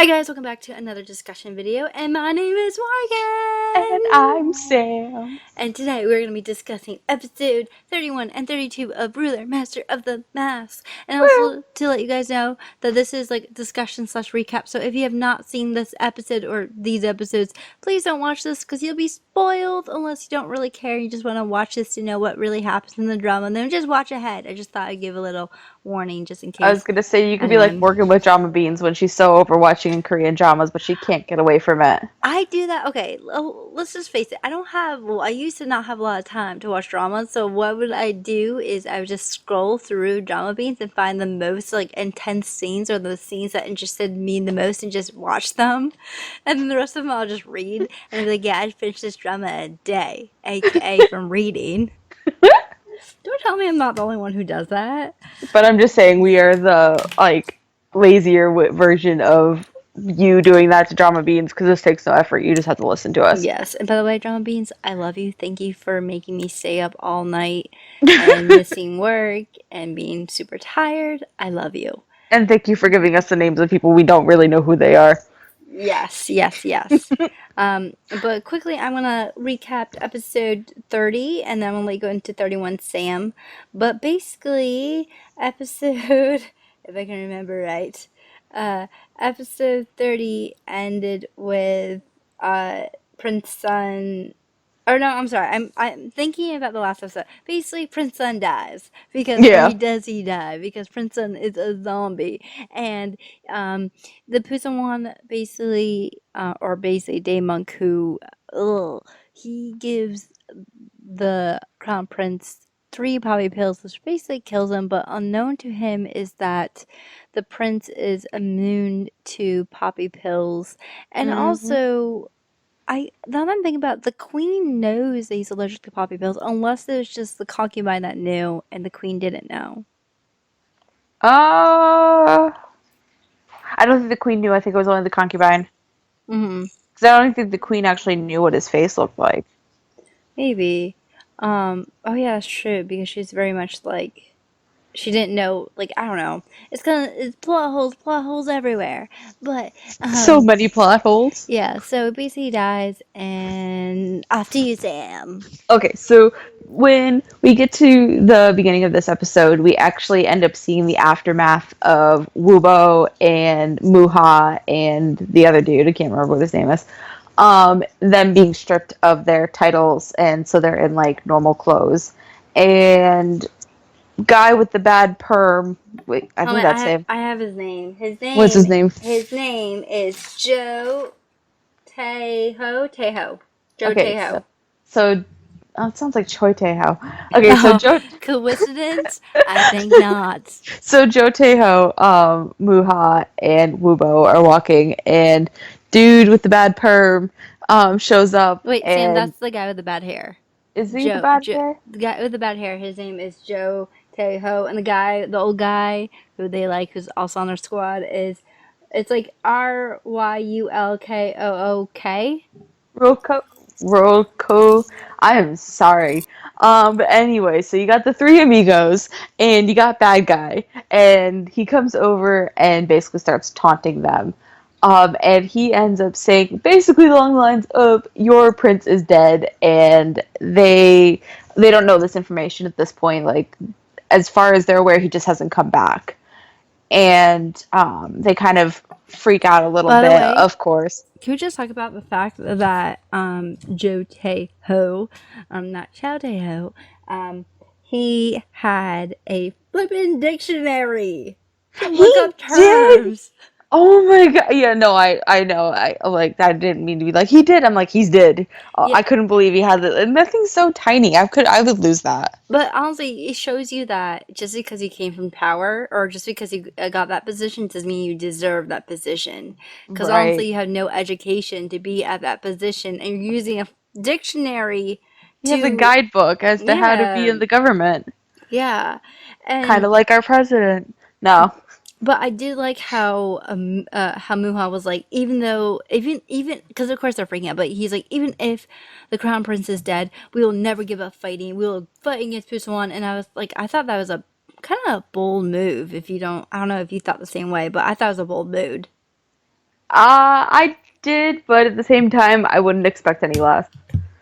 Hi guys, welcome back to another discussion video, and my name is And Morgan! I'm Sam. And today we're going to be discussing episode 31 and 32 of Ruler, Master of the Mask. And Woo! also to let you guys know that this is like discussion slash recap, so if you have not seen this episode or these episodes, please don't watch this because you'll be spoiled unless you don't really care. You just want to watch this to know what really happens in the drama, and then just watch ahead. I just thought I'd give a little warning just in I was case gonna say you could be like anyone. working with drama beans when she's so over watching Korean dramas, but she can't get away from it. I do that. Okay, let's just face it. I don't have. Well, I used to not have a lot of time to watch dramas. So what would I do? Is I would just scroll through drama beans and find the most like intense scenes or the scenes that interested me the most and just watch them. And then the rest of them I'll just read and be like, yeah, I'd finish this drama in a day, aka from reading. Don't tell me I'm not the only one who does that. But I'm just saying we are the lazier version of you doing that to drama beans because this takes no effort. You just have to listen to us. Yes, and by the way, Drama Beans, I love you. Thank you for making me stay up all night and missing work and being super tired. I love you. And thank you for giving us the names of people we don't really know who they are. Yes, yes, yes. But quickly, I'm gonna recap episode 30, and then I'm gonna go into 31 Sam. But basically, episode, if I can remember right, uh, episode 30 ended with Prince Sun. Or no, I'm sorry. I'm thinking about the last episode. Basically, Prince Sun dies because Yeah. he does he die because Prince Sun is a zombie, and the Pusawan basically, or basically Daemonk, who, he gives the Crown Prince three poppy pills, which basically kills him. But unknown to him is that the prince is immune to poppy pills, and hmm also now that I'm thinking about it, the queen knows that he's allergic to poppy pills, unless it was just the concubine that knew and the queen didn't know. Uh, I don't think the queen knew. I think it was only the concubine. Mm-hmm. Because I don't think the queen actually knew what his face looked like. Maybe. Oh yeah, it's true because she's very much like she didn't know. Like I don't know. It's plot holes everywhere. But So many plot holes. yeah. So basically, he dies, and off to you, Sam. Okay, so when we get to the beginning of this episode, we actually end up seeing the aftermath of Wubo and Muha and the other dude, I can't remember what his name is, them being stripped of their titles, and so they're in like normal clothes. And guy with the bad perm, wait, I Oh, think that's him. I have his name. What's his name? His name is Joe Teho. Joe Okay, so Teho. so oh, it sounds like Choi Tae-ho. Okay, so Oh, Joe coincidence? I think not. So Joe Teho, Muha, and Wubo are walking, and dude with the bad perm shows up, Wait, Sam, and that's the guy with the bad hair. is he the bad guy? The guy with the bad hair, his name is Joe Teho, and the old guy who they like, who's also on their squad, it's like Ryulkook. Roko, Roko. I am sorry. But anyway, so you got the three amigos, and you got bad guy, and he comes over and basically starts taunting them. And he ends up saying basically along the lines of "Your prince is dead," and they don't know this information at this point. Like as far as they're aware, he just hasn't come back, and they kind of freak out a little By the bit, way, of course. can we just talk about the fact that Joe Teho, not Chow Teho, he had a flippin' dictionary to look He up did. terms. Oh my god. Yeah, no, I know. I like I didn't mean to be like he did. I'm like he's did. Yeah, I couldn't believe he had it. And that thing's so tiny. I would lose that. but honestly, it shows you that just because you came from power or just because you got that position doesn't mean you deserve that position. Because honestly, Right. you have no education to be at that position, and you're using a dictionary He has a to, guidebook as to how to be yeah, in the government. yeah. Kind And of like our president. No. but I did like how Muha was like, even though even because of course they're freaking out, but he's like, even if the crown prince is dead, we will never give up fighting. We will fight against Pusawan. And I was like, I thought that was a kind of a bold move. If you don't, I don't know if you thought the same way, but I thought it was a bold move. I did, but at the same time, I wouldn't expect any less.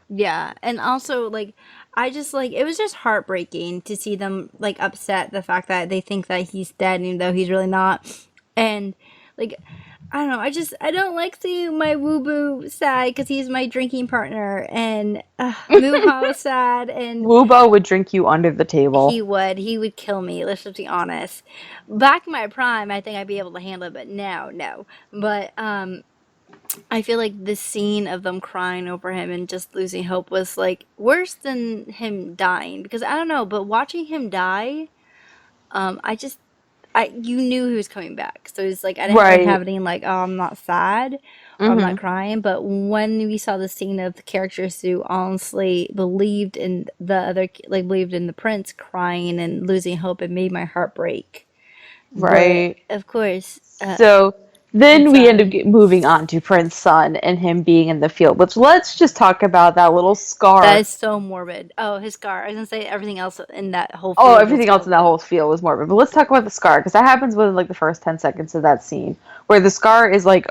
Yeah, and also like I just like it was just heartbreaking to see them like upset the fact that they think that he's dead even though he's really not. And like I don't know, I don't like seeing my woo boo sad because he's my drinking partner and Muha was sad and Wubo would drink you under the table. he would kill me, let's just be honest. Back in my prime I think I'd be able to handle it, but now no. But I feel like the scene of them crying over him and just losing hope was like worse than him dying because I don't know, but watching him die, I just I you knew he was coming back. So it's like I didn't really Right. have any like, oh, I'm not sad or I'm not Hmm. crying, but when we saw the scene of the characters who honestly believed in the other like believed in the prince crying and losing hope, it made my heart break. But Right. of course, So I'm then we end up sorry. moving on to Prince Sun and him being in the field, which let's just talk about that little That scar. is so morbid. Oh, his scar. I was gonna say everything else in that whole Oh, field was everything else in that morbid. whole field was morbid. But let's talk about the scar, because that happens within like the first 10 seconds of that scene, where the scar is like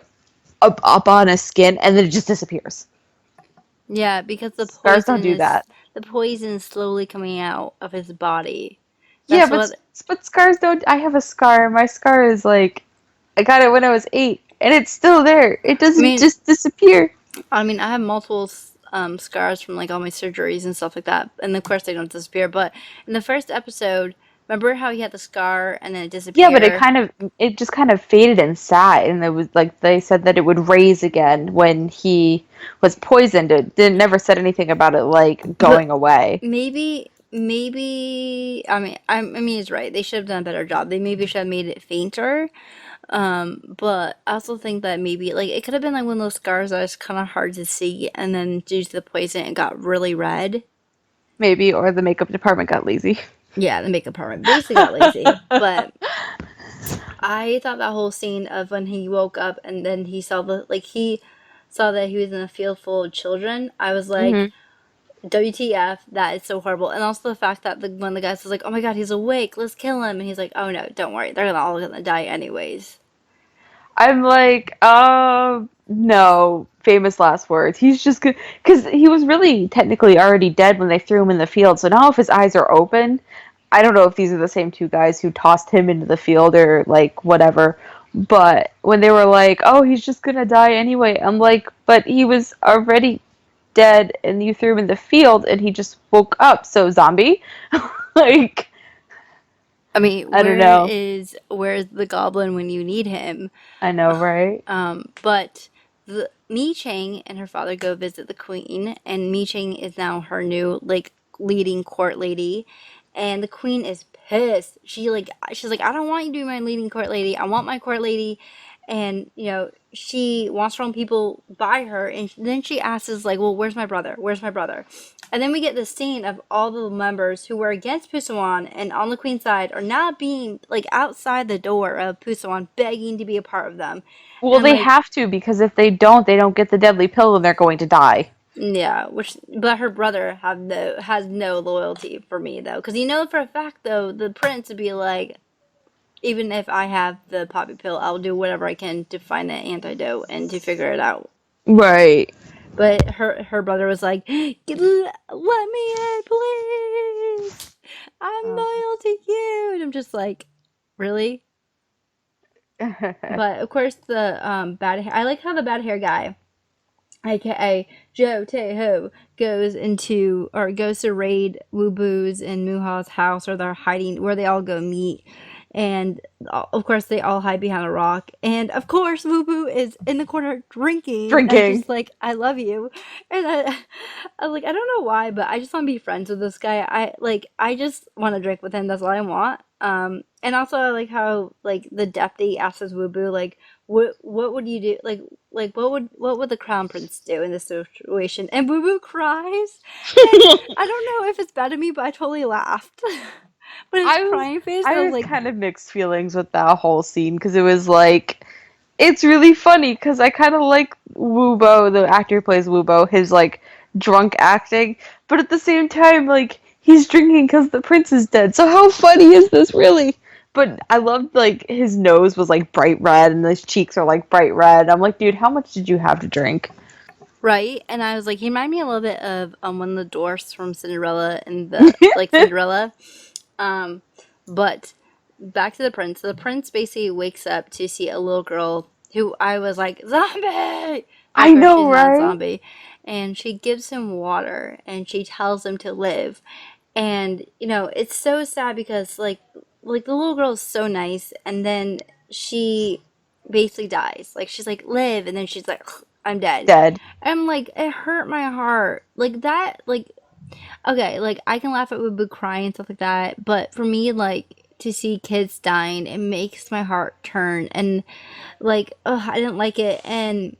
up on his skin and then it just disappears. Yeah, because Scars don't do that. the poison is slowly coming out of his body. Yeah, That's but what but scars don't. I have a scar. My scar is like I got it when I was 8, and it's still there. It I doesn't mean. just disappear. I mean, I have multiple scars from like all my surgeries and stuff like that, and of course they don't disappear. But in the first episode, remember how he had the scar and then it Yeah, but disappeared? it just kind of faded inside, and it was like they said that it would raise again when he was poisoned. It didn't never said anything about it like But going away. maybe I mean he's right. They should have done a better job. They maybe should have made it fainter. But I also think that maybe like it could have been like one of those scars that was kind of hard to see, and then due to the poison, it got really red. Maybe, or the makeup department got lazy. Yeah, the makeup department basically got lazy. But I thought that whole scene of when he woke up and then he saw the like he saw that he was in a field full of children. I was like, Hmm. WTF, that is so horrible. And also the fact that one of the guys was like, oh my god, he's awake, let's kill him. And he's like, oh no, don't worry, they're all gonna die anyways. I'm like, no, famous last words. He's just good because he was really technically already dead when they threw him in the field. So now if his eyes are open, I don't know if these are the same two guys who tossed him into the field or like whatever. But when they were like, "Oh, he's just gonna die anyway," I'm like, "But he was already dead, and you threw him in the field, and he just woke up. So zombie." Like, I mean, I don't know. where's the goblin when you need him? I know, right? But the Mi Chang and her father go visit the queen, and Mi Chang is now her new like leading court lady, and the queen is pissed. She's like, I don't want you to be my leading court lady. I want my court lady, and she wants her own people by her, and then she asks like, well, where's my brother? Where's my brother? And then we get this scene of all the members who were against Pusawan and on the queen's side are now being like outside the door of Pusawan begging to be a part of them. Well, And they like, have to because if they don't get the deadly pill, then they're going to die. yeah, which but her brother has no loyalty for me though, because for a fact though the prince would be like, even if I have the poppy pill, I'll do whatever I can to find an antidote and to figure it out. Right. But her brother was like, let me in, please. I'm Um, loyal to you, and I'm just like, really? But of course the bad hair. I like how the bad hair guy, aka Joe Teho, goes to raid Wu Boo's and Muha's house, or they're hiding where they all go meet. And of course, they all hide behind a rock. And of course, Wu Boo is in the corner drinking. And I'm drinking. just like, I love you. And I was like, I don't know why, but I just want to be friends with this guy. I just want to drink with him. That's all I want. And also I like how like the deputy asks Wu Boo like, what would you do? Like what would the crown prince do in this situation? And Boo Boo cries, and I don't know if it's bad of me, but I totally laughed. But his I was crying face, I I was had like, kind of mixed feelings with that whole scene because it was like it's really funny because I kind of like Wubo, the actor who plays Wubo, his like drunk acting, but at the same time, like he's drinking because the prince is dead. So how funny is this really? But I loved like his nose was like bright red and his cheeks are like bright red. I'm like, dude, how much did you have to drink? Right? And I was like, he reminded me a little bit of one of the dwarfs from Cinderella in the like Cinderella. Um, but back to the prince. The prince basically wakes up to see a little girl who I was like, zombie! I However, know, she's not a right? zombie. And she gives him water and she tells him to live. And, it's so sad because like the little girl is so nice and then she basically dies. Like she's like, live, and then she's like, I'm dead. Dead. I'm like, it hurt my heart. Like that, like, okay, like I can laugh at Boo crying and stuff like that, but for me, like, to see kids dying, it makes my heart turn. And, like, ugh, I didn't like it. And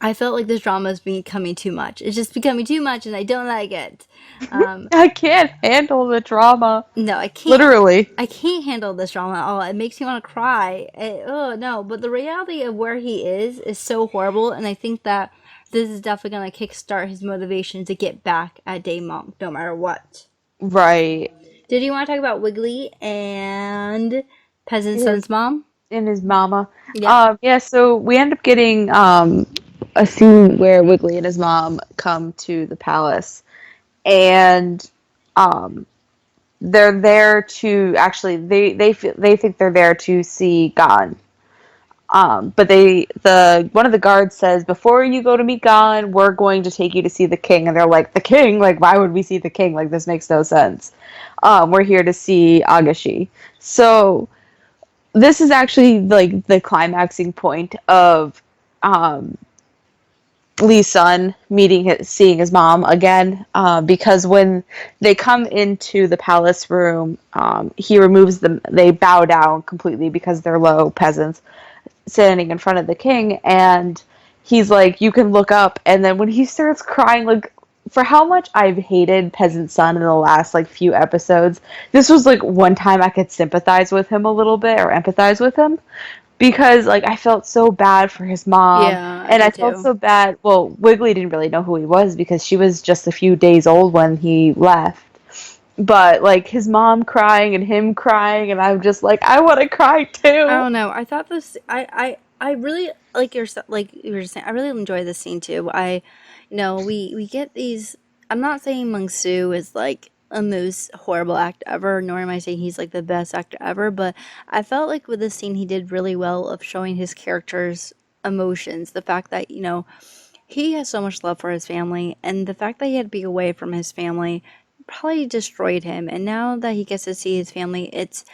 I felt like this drama is becoming too much. It's just becoming too much, and I don't like it. Um, I can't handle the drama. no, I can't. Literally. I can't handle this drama at all. It makes me want to cry. Oh no! But the reality of where he is so horrible, and I think that this is definitely gonna kickstart his motivation to get back at Daemon, no matter what. Right. Did you want to talk about Wiggly and Peasant His Son's mom? and his mama. Yep. Yeah, so we end up getting a scene where Wiggly and his mom come to the palace and um they're there to actually they think they're there to see Gon. But the one of the guards says, before you go to meet Gon, we're going to take you to see the king. And they're like, the king? Like, why would we see the king? Like, this makes no sense. We're here to see Agashi. So this is actually like the climaxing point of um, Lee's son seeing his mom again, because when they come into the palace room, he removes them. They bow down completely because they're low peasants standing in front of the king, and he's like, "You can look up." And then when he starts crying, like for how much I've hated Peasant Son in the last like few episodes, this was like one time I could sympathize with him a little bit or empathize with him because like I felt so bad for his mom Yeah, I and I did felt too. so bad. Well, Wiggly didn't really know who he was because she was just a few days old when he left. But like his mom crying and him crying, and I'm just like, I want to cry I too. don't know. I thought this. I really like you were just saying. I really enjoy this scene too. We get these. I'm not saying Mungsu is like a most horrible actor ever, nor am I saying he's like the best actor ever. But I felt like with this scene, he did really well of showing his character's emotions. The fact that he has so much love for his family, and the fact that he had to be away from his family probably destroyed him. And now that he gets to see his family, it's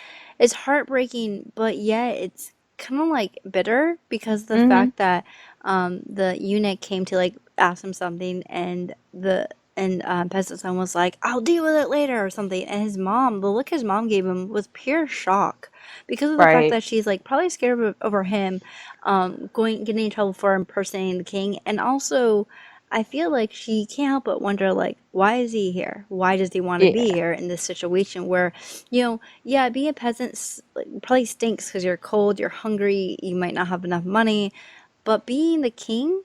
heartbreaking, but yet it's kind of like bitter because the Hmm. fact that the eunuch came to like ask him something, and peasant son was like, "I'll deal with it later" or something, and the look his mom gave him was pure shock because of the fact Right. that she's like probably scared over him getting in trouble for impersonating the king, and also I feel like she can't help but wonder, like, why is he here? Why does he want to be Yeah. here in this situation where, yeah, being a peasant like, probably stinks because you're cold, you're hungry, you might not have enough money, but being the king,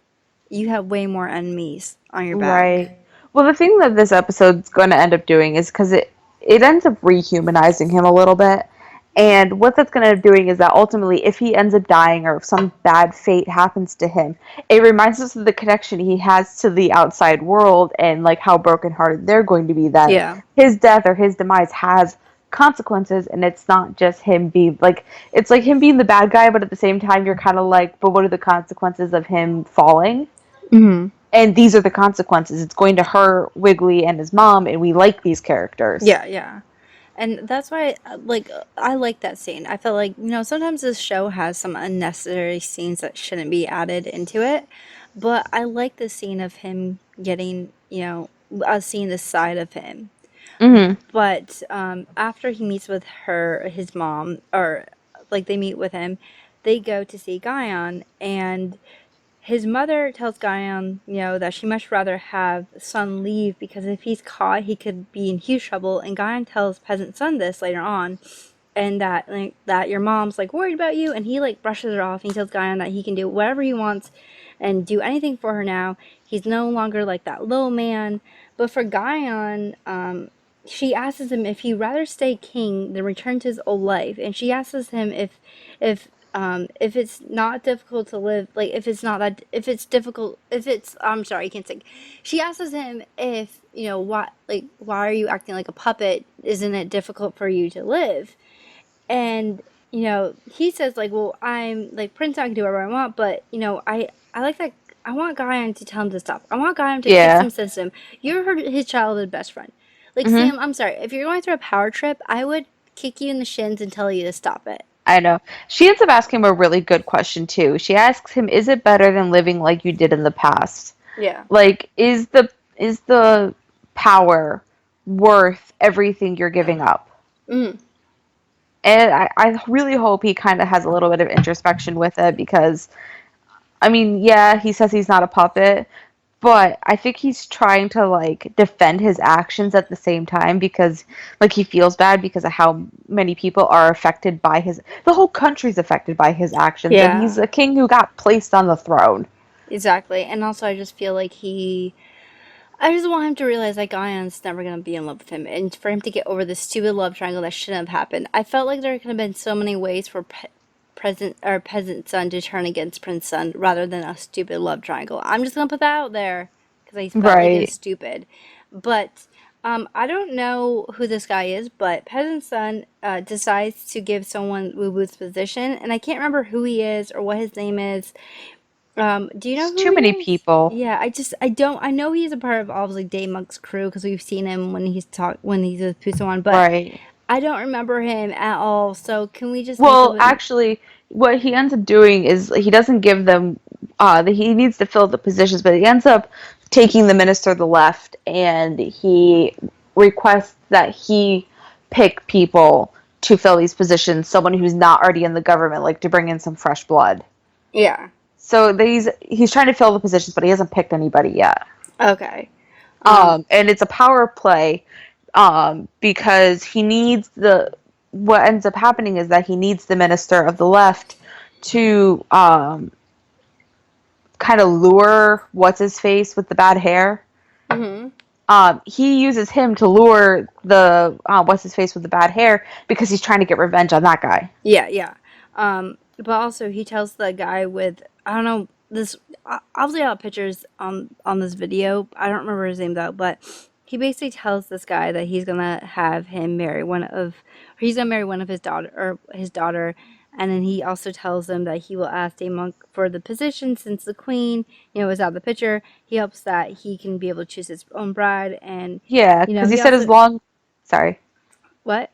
you have way more enemies on your back. Right. Well, the thing that this episode's going to end up doing is because it ends up rehumanizing him a little bit. And what that's going to end up doing is that ultimately, if he ends up dying or if some bad fate happens to him, it reminds us of the connection he has to the outside world and like how brokenhearted they're going to be. That Yeah. his death or his demise has consequences, and it's not just him being like it's like him being the bad guy, but at the same time, you're kind of like, but what are the consequences of him falling? Hmm. And these are the consequences. It's going to hurt Wiggly and his mom, and we like these characters. Yeah, yeah. And that's why, I like that scene. I feel like, sometimes this show has some unnecessary scenes that shouldn't be added into it. But I like the scene of him getting, us seeing the side of him. Hmm. But after he meets with his mom, or like they meet with him, they go to see Guyon, and his mother tells Guyon, that she much rather have Son leave because if he's caught, he could be in huge trouble. And Guyon tells Peasant Son this later on, and that your mom's like worried about you, and he like brushes her off. And he tells Guyon that he can do whatever he wants and do anything for her now. He's no longer like that little man. But for Guyon, she asks him if he'd rather stay king than return to his old life, and she asks him if it's not difficult to live, like if it's not that if it's difficult if it's I'm sorry, I can't think. She asks him if why are you acting like a puppet? Isn't it difficult for you to live? And he says like, well, I'm like Prince, I can do whatever I want, but I like that. I want Guyan to tell him to stop. I want Guyan to kick Yeah. some sense to him. You're his childhood best friend. Like, Hmm. Sam, I'm sorry, if you're going through a power trip, I would kick you in the shins and tell you to stop it. I know. She ends up asking him a really good question too. She asks him, "Is it better than living like you did in the past? Yeah. Like, is the power worth everything you're giving up?" Mm. And I really hope he kind of has a little bit of introspection with it because, I mean, yeah, he says he's not a puppet, but I think he's trying to like defend his actions at the same time because like he feels bad because of how many people are affected by the whole country's affected by his actions, and he's Yeah. a king who got placed on the throne. Exactly. And also, I just feel like I just want him to realize that Guyan's never gonna be in love with him, and for him to get over this stupid love triangle that shouldn't have happened. I felt like there could have been so many ways for present or peasant son to turn against prince son rather than a stupid love triangle. I'm just gonna put that out there because I felt like it was Right. stupid. But I don't know who this guy is, but peasant son decides to give someone Woo Woo's position, and I can't remember who he is or what his name is. Do you know It's who too he many is? people. Yeah, I don't, I know he's a part of obviously Day Monk's crew because we've seen him when he's with Pusawan, but Right. I don't remember him at all. So can we just make Well, up actually, what he ends up doing is he doesn't give them he needs to fill the positions, but he ends up taking the minister of the left and he requests that he pick people to fill these positions, someone who's not already in the government, like to bring in some fresh blood. Yeah. So he's trying to fill the positions, but he hasn't picked anybody yet. Okay. And it's a power play because he needs what ends up happening is that he needs the minister of the left to kind of lure what's his face with the bad hair. Mhm. He uses him to lure the what's his face with the bad hair because he's trying to get revenge on that guy. Yeah, yeah. But also he tells the guy with I don't know this. Obviously, I have pictures on this video. I don't remember his name though, but he basically tells this guy that he's gonna have him marry he's gonna marry one of his daughter, and then he also tells him that he will ask Monk for the position since the queen, is out of the picture. He hopes that he can be able to choose his own bride, and Yeah, because he he said as also long. Sorry. what?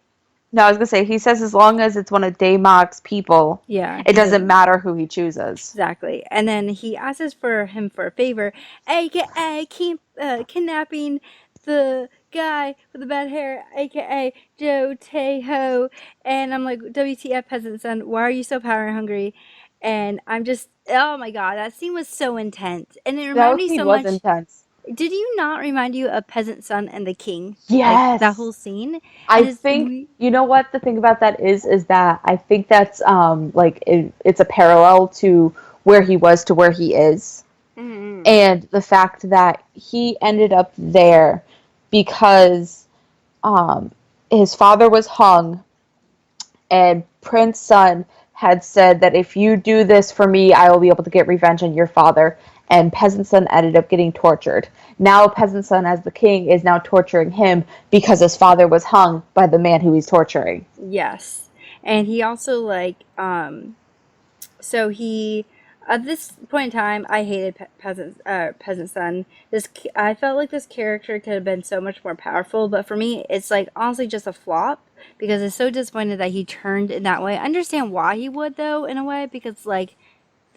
No, I was gonna say he says as long as it's one of Daymok's people, Yeah, it he doesn't doesn't. matter who he chooses. Exactly. And then he asks for him for a favor, aka kidnapping the guy with the bad hair, aka Joe Teho. And I'm like, WTF, peasant son, why are you so power hungry? And I'm just, oh my god, that scene was so intense. And it reminded That me scene so was much. intense. Did you not remind you of Peasant Son and the King? Like that Yes. whole scene? I And it's, think you know what the thing about that is that I think that's like it's a parallel to where he was to where he is, mm, and the fact that he ended up there because um his father was hung and Prince Sun had said that if you do this for me, I will be able to get revenge on your father. And Peasant Son ended up getting tortured. Now Peasant Son, as the king, is now torturing him because his father was hung by the man who he's torturing. yes. And he also so he at this point in time I hated peasant son. I felt like this character could have been so much more powerful, but for me it's like honestly just a flop because it's so disappointed that he turned in that way. I understand why he would though in a way because like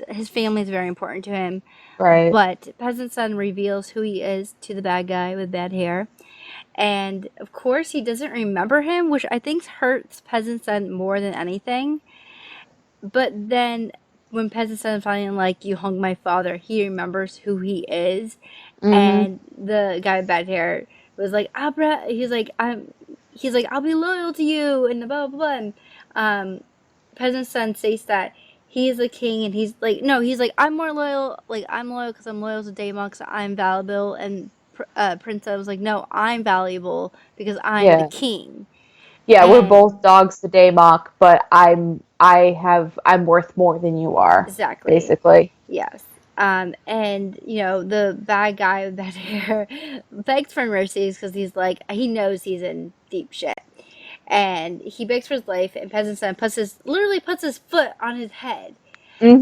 his family is very important to him, Right. but peasant son reveals who he is to the bad guy with bad hair, and of course he doesn't remember him, which I think hurts peasant son more than anything. But then when Peasant Son finally like you hung my father, he remembers who he is, Mm-hmm. and the guy with bad hair was like Abra. He's like I'll be loyal to you and blah blah blah. And, Peasant Son states that he is the king, and he's like no, he's like I'm more loyal. Like I'm loyal because I'm loyal to Daemon, because I'm valuable, and Prince was like, no, I'm valuable because I'm the Yeah. king. Yeah, we're both And dogs to Daymok, but I'm worth more than you are, exactly. basically. Yes. And the bad guy with that hair begs for mercy because he's like, he knows he's in deep shit. And he begs for his life, and Peasant Son literally puts his foot on his head.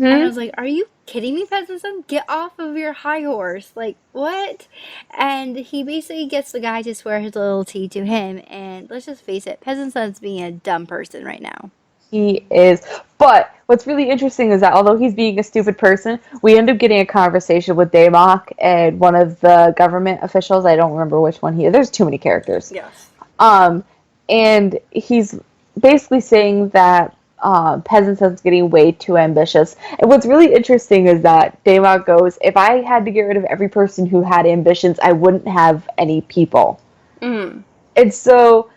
And I Mm-hmm. was like, are you kidding me, Peasant Son? Get off of your high horse. Like, what? And he basically gets the guy to swear his loyalty to him. And let's just face it, Peasant Son's being a dumb person right now. He is. But what's really interesting is that although he's being a stupid person, we end up getting a conversation with Daymok and one of the government officials. I don't remember which one he is. There's too many characters. Yes. Um, and he's basically saying that peasants are getting way too ambitious. And what's really interesting is that Daymok goes, if I had to get rid of every person who had ambitions, I wouldn't have any people. Mm. And so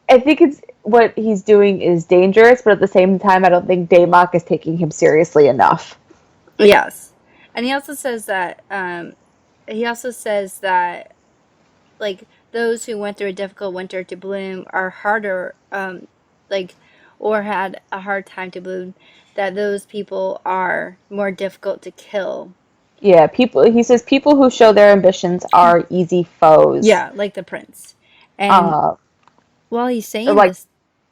I think it's what he's doing is dangerous, but at the same time, I don't think Daymok is taking him seriously enough. Yes. And he also says that like those who went through a difficult winter to bloom are harder like or had a hard time to bloom, that those people are more difficult to kill. Yeah, people. He says people who show their ambitions are easy foes. Yeah, like the prince. And Uh, while he's or saying like this,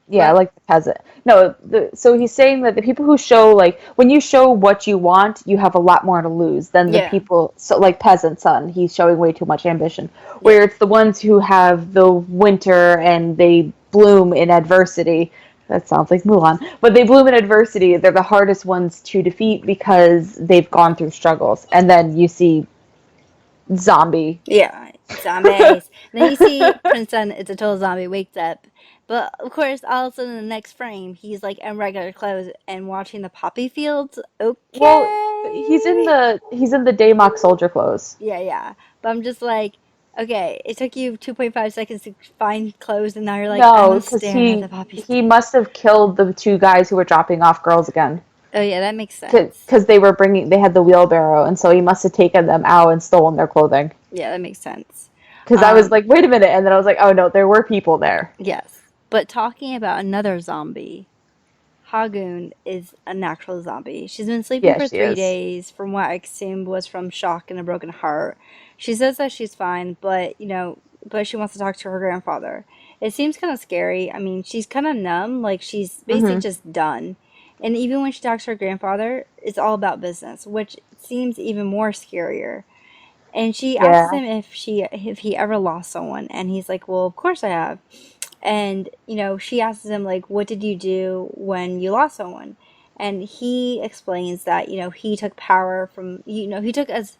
yeah, what? like the peasant. No, so he's saying that the people who show like when you show what you want, you have a lot more to lose than the Yeah. people. So like peasant son, he's showing way too much ambition. Yeah. Where it's the ones who have the winter and they bloom in adversity. That sounds like Mulan, but they bloom in adversity. They're the hardest ones to defeat because they've gone through struggles. And then you see zombie. Yeah, zombies. And then you see Prince Sun, it's a total zombie, wakes up. But of course, all of a sudden in the next frame, he's like in regular clothes and watching the poppy fields. Well, he's in Okay. the Daymok soldier clothes. Yeah, yeah. But I'm just like, okay, it took you 2.5 seconds to find clothes, and now you're like, I'm No, gonna because stare at the poppy he fields. must have killed the two guys who were dropping off girls again. Oh, yeah, that makes sense. Because they had the wheelbarrow, and so he must have taken them out and stolen their clothing. Yeah, that makes sense. Because I was like, wait a minute, and then I was like, oh no, there were people there. Yes. But talking about another zombie, Hagoon is a natural zombie. She's been sleeping Yeah, for she three is. days, from what I assumed was from shock and a broken heart. She says that she's fine, but she wants to talk to her grandfather. It seems kind of scary. I mean, she's kind of numb, like she's basically Hmm. just done. And even when she talks to her grandfather, it's all about business, which seems even more scarier. And she asks Yeah, him if he ever lost someone, and he's like, "Well, of course I have." And she asks him like, "What did you do when you lost someone?" And he explains that he took power from he took as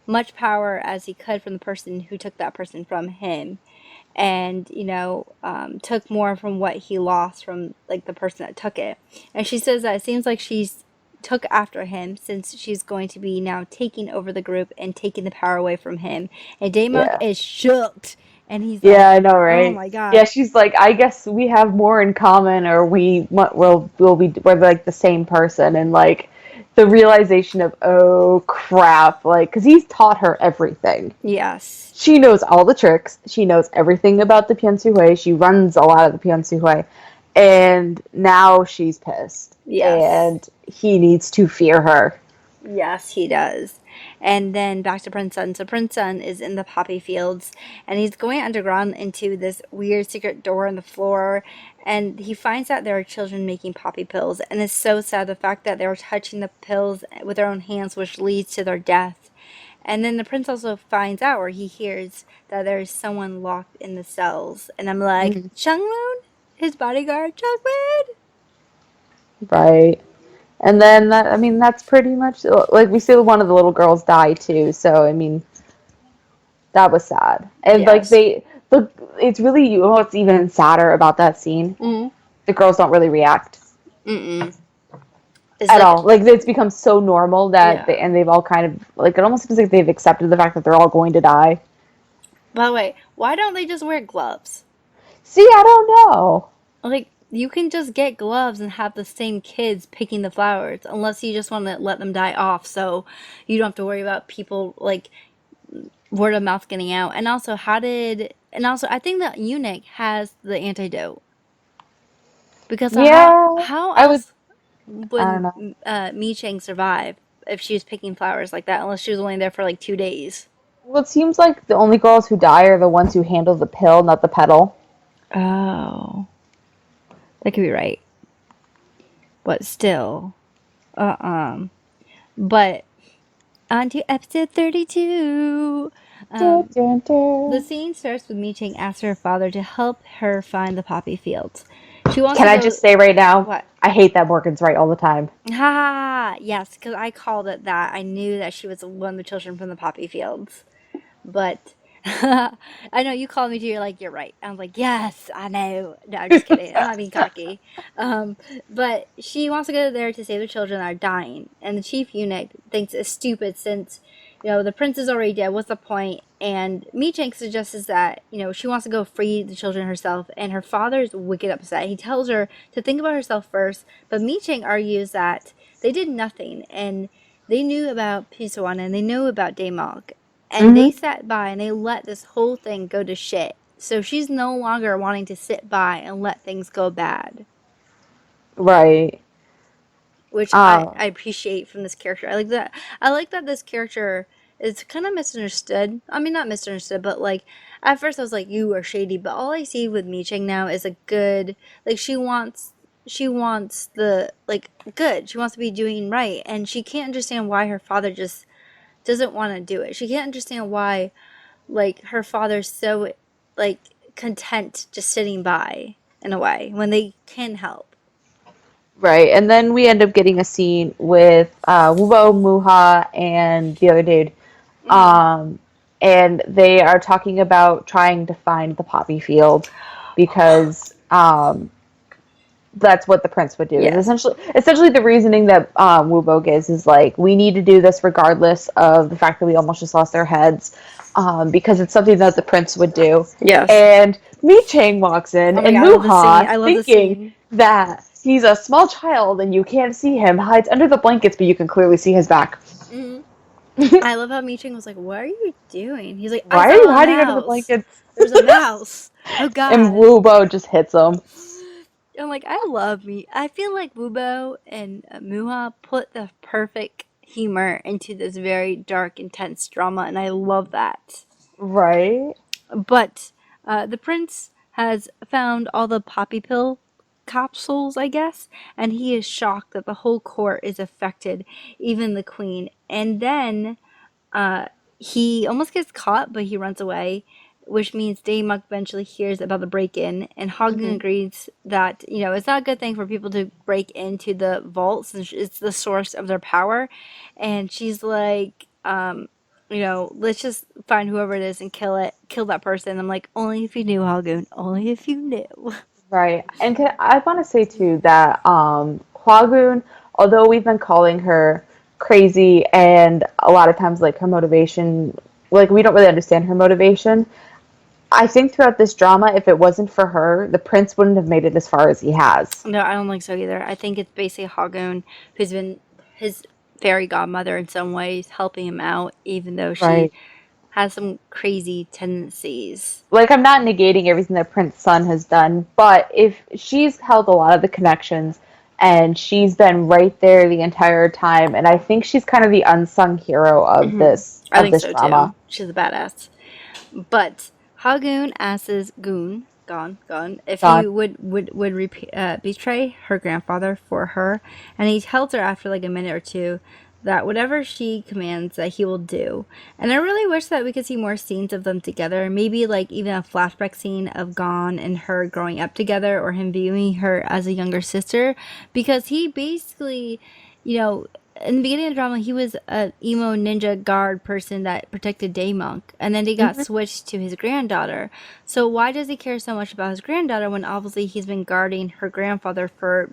much power as he could from the person who took that person from him, and took more from what he lost from like the person that took it. And she says that it seems like she's took after him since she's going to be now taking over the group and taking the power away from him. And Daymok yeah. is shooked, and he's Yeah, like, I know, "Oh right? my Yeah, god." she's like, I guess we have more in common, or we're like the same person, and like the realization of oh crap, like because he's taught her everything. Yes. She knows all the tricks. She knows everything about the Piansuhui. She runs a lot of the Piansuhui, and now she's pissed, Yes. and he needs to fear her. Yes, he does. And then back to Prince Sun. So Prince Sun is in the poppy fields, and he's going underground into this weird secret door in the floor, and he finds out there are children making poppy pills, and it's so sad the fact that they were touching the pills with their own hands, which leads to their death. And then the prince also finds out, or he hears that there's someone locked in the cells, and I'm like, Mhm. Chungmoon, his bodyguard, Chungmoon. Right. And then that, I mean, that's pretty much like we see one of the little girls die too. So I mean, that was sad. And like Yes. it's really you know what's even sadder about that scene? Mm. The girls don't really react Mm. It's at like, all. Like it's become so normal that yeah. they've all kind of like it almost seems like they've accepted the fact that they're all going to die. By the way, why don't they just wear gloves? See, I don't know. Like, you can just get gloves and have the same kids picking the flowers, unless you just want to let them die off so you don't have to worry about people, like, word of mouth getting out? And also, I think the eunuch has the antidote because Yeah, how I would. else I don't would know. Mi Chang survive if she was picking flowers like that? Unless she was only there for like 2 days. Well, it seems like the only girls who die are the ones who handle the pill, not the petal. Oh, that could be right, but still, but on to episode 32. Dun, Um, dun, the dun. scene starts with Mi Chang asking her father to help her find the poppy fields. She wants Can to I go. just say right now, What? I hate that Morgan's right all the time. Ha! Yes, because I called it that. I knew that she was one of the children from the poppy fields. But I know you called me too. You're like, you're right. I was like, yes, I know. No, I'm just kidding. I'm not being cocky. Um, but she wants to go there to save the children that are dying. And the chief eunuch thinks it's stupid since, the prince is already dead. What's the point? And Mi Chang suggests that, she wants to go free the children herself. And her father's wicked upset. He tells her to think about herself first. But Mi Chang argues that they did nothing. And they knew about Pisawan and they knew about Daemok and Hmm. they sat by and they let this whole thing go to shit. So she's no longer wanting to sit by and let things go bad, Right. which I, Uh, I appreciate from this character. I like that. I like that this character is kind of misunderstood. I mean, not misunderstood, but like at first I was like, "You are shady," but all I see with Mi Chang now is a good. Like she wants the like good. She wants to be doing right, and she can't understand why her father just doesn't want to do it. She can't understand why like her father's so like content just sitting by in a way when they can help. right. And then we end up getting a scene with Wubo, Muha, and the other dude. Mm-hmm. Um, and they are talking about trying to find the poppy field because that's what the prince would do. Is Yes. essentially the reasoning that Wubo gives is like we need to do this regardless of the fact that we almost just lost our heads, because it's something that the prince would do. Yes. And Mi Chang walks in, Oh my and god, I love this scene. Muha, I love this thinking scene. that he's a small child and you can't see him, hides under the blankets, but you can clearly see his back. Mm-hmm. I love how Meeching was like, "What are you doing?" He's like, "I Why are you saw a hiding under the mouse. blankets? There's a mouse. Oh And god." Wubo just hits him. I'm like, I love me. I feel like Wubo and Muha put the perfect humor into this very dark, intense drama, and I love that. Right? But the prince has found all the poppy pill capsules, I guess, and he is shocked that the whole court is affected, even the queen. And then uh, he almost gets caught, but he runs away, which means Daemok eventually hears about the break-in, and Hagen Hmm. agrees that it's not a good thing for people to break into the vault since it's the source of their power. And she's like, let's just find whoever it is and kill that person. I'm like, only if you knew, Hagen, only if you knew. Right. And I want to say too that Hwagun, although we've been calling her crazy and a lot of times like her motivation, like we don't really understand her motivation. I think throughout this drama, if it wasn't for her, the prince wouldn't have made it as far as he has. No, I don't think so either. I think it's basically Hagun who's been his fairy godmother in some ways, helping him out, even though she Right. has some crazy tendencies. Like I'm not negating everything that Prince Sun has done, but if she's held a lot of the connections and she's been right there the entire time, and I think she's kind of the unsung hero of Hmm. this I of think this so too. drama. She's a badass. But Hagun asks Gone, if he God. would betray her grandfather for her, and he tells her after like a minute or two that whatever she commands that he will do. And I really wish that we could see more scenes of them together, maybe like even a flashback scene of Gon and her growing up together, or him viewing her as a younger sister, because he basically, you know, in the beginning of the drama, he was a emo ninja guard person that protected Daemonk, and then he got Hmm. switched to his granddaughter. So why does he care so much about his granddaughter when obviously he's been guarding her grandfather for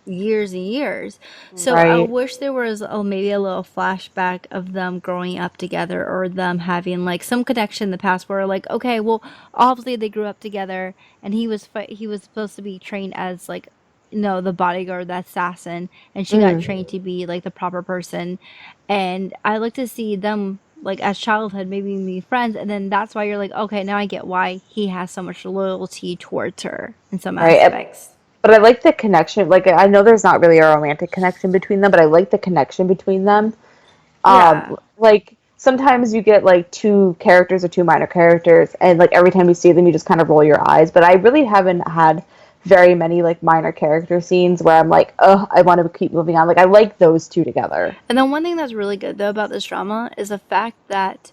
years and years? So I Right. wish there was maybe a little flashback of them growing up together, or them having like some connection in the past where like, okay, well, obviously they grew up together, and he was supposed to be trained as like, no, the bodyguard, the assassin, and she got Mm. trained to be like the proper person. And I like to see them like as childhood, maybe be friends, and then that's why you're like, okay, now I get why he has so much loyalty towards her in some Right. aspects. But I like the connection. Like I know there's not really a romantic connection between them, but I like the connection between them. Yeah. Like sometimes you get like two characters or two minor characters, and like every time you see them, you just kind of roll your eyes. But I really haven't had very many like minor character scenes where I'm like, oh, I want to keep moving on. Like I like those two together. And then one thing that's really good though about this drama is the fact that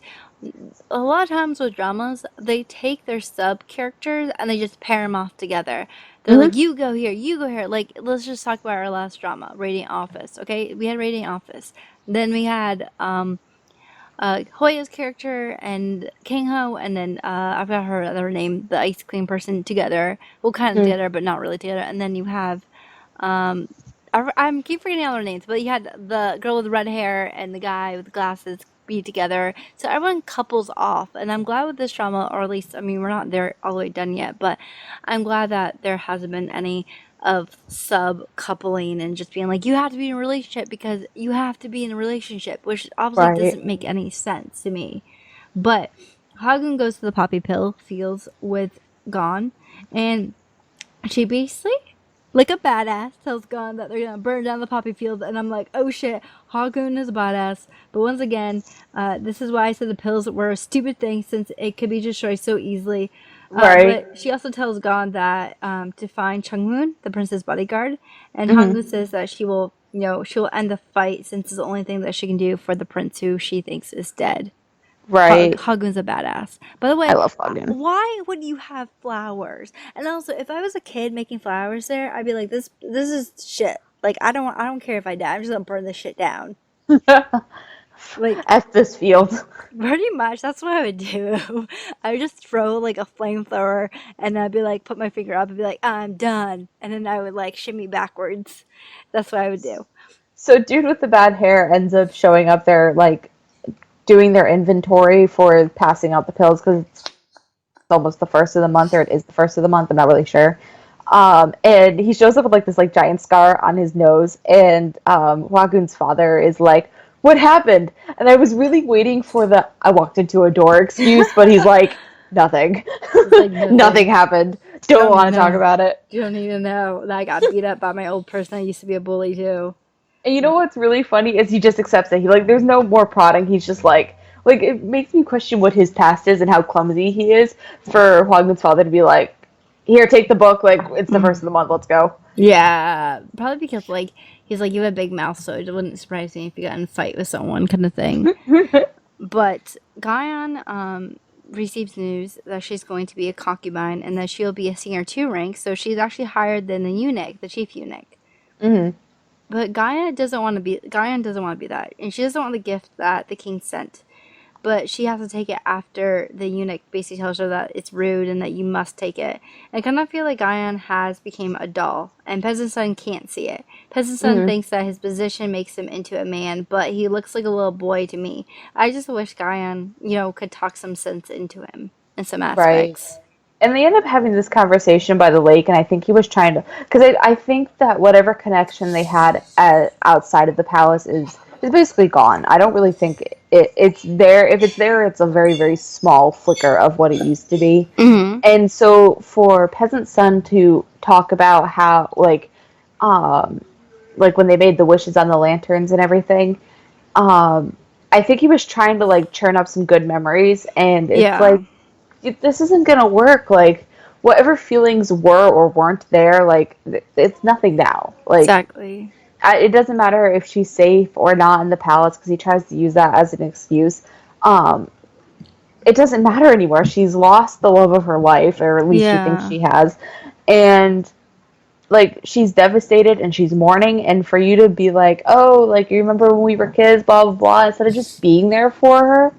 a lot of times with dramas, they take their sub characters and they just pair them off together. They're Hmm. like, you go here, you go here. Like, let's just talk about our last drama, Radiant Office. Okay, we had Radiant Office. Then we had Hoya's character and King Ho, and then I've got her other name, the ice cream person, together. Well, kind of Hmm. together, but not really together. And then you have I'm keep forgetting all their names, but you had the girl with red hair and the guy with glasses be together. So everyone couples off, and I'm glad with this drama, or at least I mean we're not there all the way done yet, but I'm glad that there hasn't been any of sub coupling and just being like you have to be in a relationship because you have to be in a relationship, which obviously Right. doesn't make any sense to me. But Hagen goes to the poppy pill fields with Gon, and she basically, like a badass, tells Gon that they're gonna burn down the poppy fields, and I'm like, oh shit, Hagoon is a badass. But once again, this is why I said the pills were a stupid thing since it could be destroyed so easily. Right. But she also tells Gon that to find Chungmoon, the prince's bodyguard, and Hmm. Hagoon says that she will, she will end the fight since it's the only thing that she can do for the prince who she thinks is dead. Right. Hagun's a badass. By the I way, love Logan. why would you have flowers? And also, if I was a kid making flowers there, I'd be like, this is shit. Like, I don't care if I die. I'm just gonna burn this shit down. Like, F this field. pretty much, that's what I would do. I would just throw like a flamethrower, and I'd be like, put my finger up and be like, I'm done. And then I would like shimmy backwards. That's what I would do. So dude with the bad hair ends up showing up there like doing their inventory for passing out the pills because it's almost the first of the month, or it is the first of the month. I'm not really sure. And he shows up with like this like giant scar on his nose, and Wagun's father is like, "What happened?" And I was really waiting for the "I walked into a door" excuse, but he's like, "Nothing, It's like nothing nothing. happened. You Don't don't want even to talk know. about it." You don't even know that I got beat up by my old person. I used to be a bully too. And you know what's really funny is he just accepts it. He like there's no more prodding. He's just like it makes me question what his past is and how clumsy he is for Hwagman's father to be like, here, take the book. Like it's the first of the month. Let's go. Yeah, probably because like he's like you have a big mouth, so it wouldn't surprise me if you got in a fight with someone, kind of thing. But Guyon receives news that she's going to be a concubine and that she'll be a senior two rank, so she's actually higher than the eunuch, the chief eunuch. Hmm. But Guyon doesn't want to be that, and she doesn't want the gift that the king sent. But she has to take it after the eunuch basically tells her that it's rude and that you must take it. And I kind of feel like Guyon has become a doll, and Peasant Son can't see it. Peasant Son Hmm. thinks that his position makes him into a man, but he looks like a little boy to me. I just wish Guyon, could talk some sense into him in some Right. aspects. And they end up having this conversation by the lake, and I think he was trying to, because I think that whatever connection they had outside of the palace is basically gone. I don't really think it's there. If it's there, it's a very very small flicker of what it used to be. Mm-hmm. And so for Peasant Son to talk about how um like when they made the wishes on the lanterns and everything, um I think he was trying to like churn up some good memories, and it's Yeah, like this isn't gonna work. Like whatever feelings were or weren't there, like it's nothing now. Like exactly. it doesn't matter if she's safe or not in the palace because he tries to use that as an excuse. Um, it doesn't matter anymore. She's lost the love of her life, or at least she thinks Yeah. she has, and like she's devastated and she's mourning. And for you to be like, oh, like you remember when we were kids, blah blah blah, instead of just being there for her,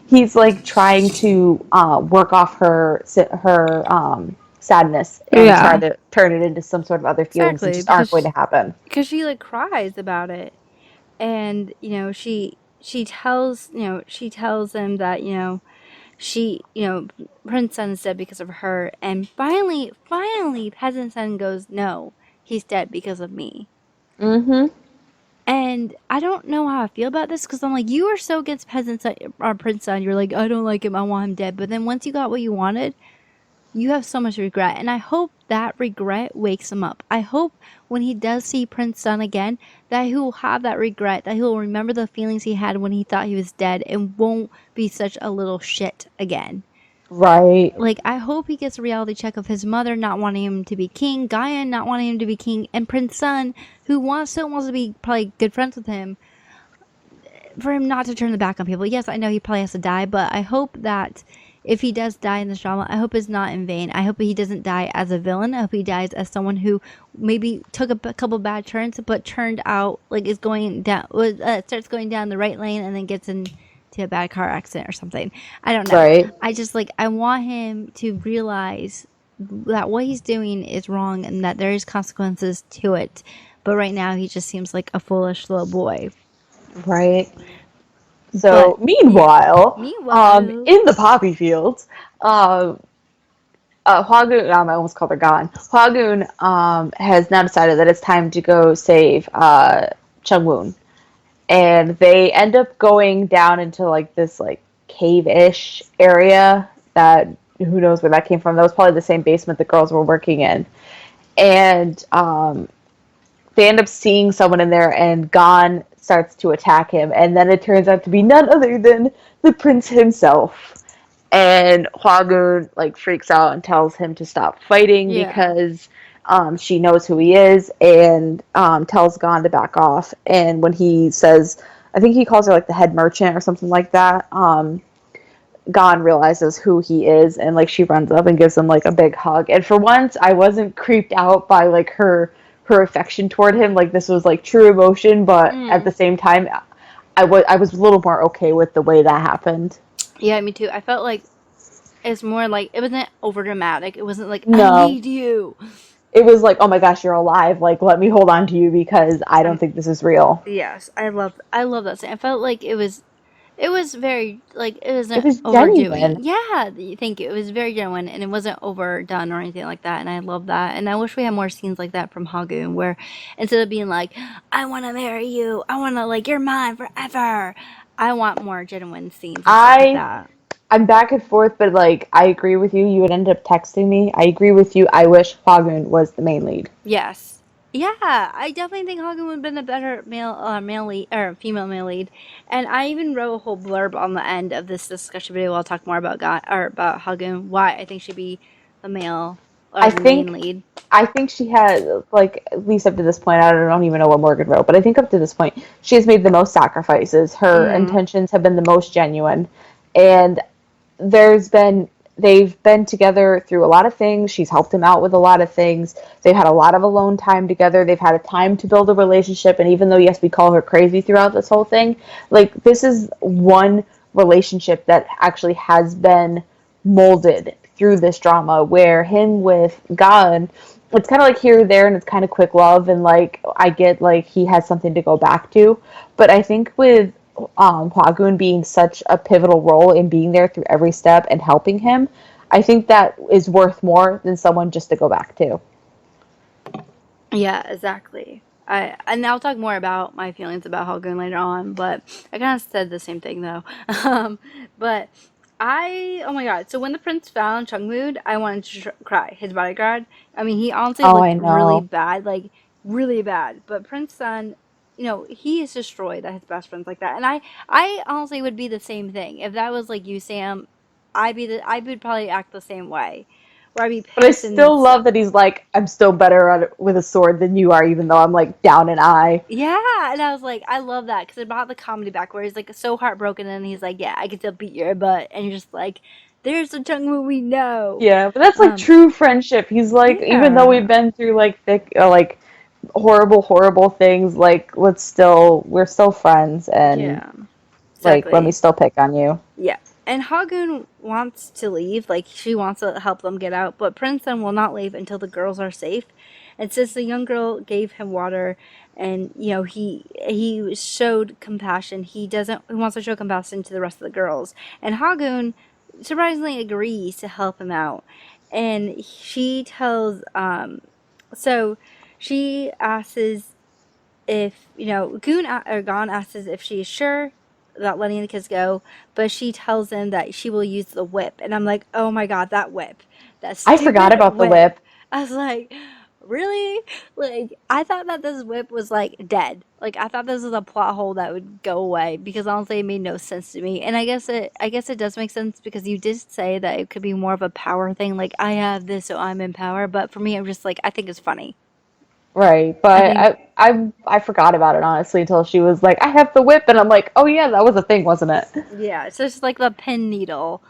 he's like trying to work off her sadness and try Yeah. to turn it into some sort of other feelings that Exactly. just aren't going to happen. Because she like cries about it, and she tells him that Prince Sun is dead because of her, and finally Peasant Son goes, no, he's dead because of me. Mm-hmm. And I don't know how I feel about this because I'm like, you were so against peasants or Prince Son. You're like, I don't like him. I want him dead. But then once you got what you wanted, you have so much regret. And I hope that regret wakes him up. I hope when he does see Prince Sun again, that he will have that regret, that he'll remember the feelings he had when he thought he was dead and won't be such a little shit again. Right. Like, I hope he gets a reality check of his mother not wanting him to be king, Gaia not wanting him to be king, and Prince Sun, who still wants to be probably good friends with him, for him not to turn the back on people. Yes, I know he probably has to die, but I hope that if he does die in this drama, I hope it's not in vain. I hope he doesn't die as a villain. I hope he dies as someone who maybe took a couple bad turns, but turned out like is going down, starts going down the right lane and then gets into a bad car accident or something. I don't know. Right. I just like I want him to realize that what he's doing is wrong and that there is consequences to it. But right now, he just seems like a foolish little boy. Right. But So, yeah. meanwhile, Meanwhile, in the poppy fields, Hwagun, I almost called her Gon. Hwagun has now decided that it's time to go save Chung-woon. And they end up going down into like this like cave-ish area that who knows where that came from. That was probably the same basement the girls were working in. And they end up seeing someone in there, and Gon starts to attack him. And then it turns out to be none other than the prince himself. And Hwagun like freaks out and tells him to stop fighting yeah. because she knows who he is, and tells Gon to back off. And when he says, I think he calls her like the head merchant or something like that. Gon realizes who he is, and like she runs up and gives him like a big hug. And for once, I wasn't creeped out by like her affection toward him. Like this was like true emotion, but at Mm. the same time, I was a little more okay with the way that happened. Yeah, me too. I felt like it's more like it wasn't over dramatic. It wasn't like I No, need you. it was like, oh my gosh, you're alive. Like, let me hold on to you because I don't Um. think this is real. Yes, I love that scene. I felt like it was very like it It wasn't was overdoing. genuine. Yeah, thank you. It was very genuine and it wasn't overdone or anything like that. And I love that. And I wish we had more scenes like that from Hagoon, where instead of being like, "I want to marry you," "I want to like you're mine forever," I want more genuine scenes and stuff like I that. I'm back and forth, but like I agree with you. You would end up texting me. I agree with you. I wish Hwagun was the main lead. Yes. Yeah, I definitely think Hagen would have been a better male lead or female male lead, and I even wrote a whole blurb on the end of this discussion video. I'll talk more about Hagen, why I think she'd be the male or I the main think lead. I think she had like at least up to this point. I don't even know what Morgan wrote, but I think up to this point she has made the most sacrifices. Her Mm-hmm. intentions have been the most genuine, and there's been they've been together through a lot of things. She's helped him out with a lot of things. They've had a lot of alone time together. They've had a time to build a relationship. And even though yes, we call her crazy throughout this whole thing, like this is one relationship that actually has been molded through this drama. Where him with God, it's kind of like here or there, and it's kind of quick love, and like I get like he has something to go back to, but I think with Hwagun being such a pivotal role in being there through every step and helping him, I think that is worth more than someone just to go back to. Yeah, exactly. And I'll talk more about my feelings about Hagen later on, but I kind of said the same thing though. um, but oh my god! So when the prince found Chungmood, I wanted to cry. His bodyguard. I mean, he honestly Oh, looked I really know. bad, like really bad. But Prince Sun, he is destroyed that his best friend's like that, and I honestly would be the same thing if that was like you, Sam. I would probably act the same way, where I'd be But I pissed and still stuff. love that he's like, I'm still better at it with a sword than you are, even though I'm like down an eye. Yeah, and I was like, I love that because it brought the comedy back where he's like so heartbroken and he's like, yeah, I can still beat your butt, and you're just like, there's the Jungwoo we know. Yeah, but that's like Um, true friendship. He's like, even though we've yeah, been through like thick, like horrible, horrible things, like we're still friends, and yeah, like let me exactly. still pick on you. Yeah, and Hagun wants to leave, like she wants to help them get out, but Prince Sun will not leave until the girls are safe. And since the young girl gave him water, and he showed compassion, he wants to show compassion to the rest of the girls. And Hagun surprisingly agrees to help him out, and she tells so she asks if, or Gon asks if she's sure about letting the kids go, but she tells him that she will use the whip. And I'm like, oh my god, that whip. That I forgot stupid about the whip. whip. I was like, really? Like, I thought that this whip was like dead. Like, I thought this was a plot hole that would go away because honestly it made no sense to me. And I guess it does make sense because you did say that it could be more of a power thing, like I have this so I'm in power, but for me I'm just like I think it's funny. Right, I but think I forgot about it honestly until she was like, "I have the whip," and I'm like, "Oh yeah, that was a thing, wasn't yeah, so it's just like the pin needle.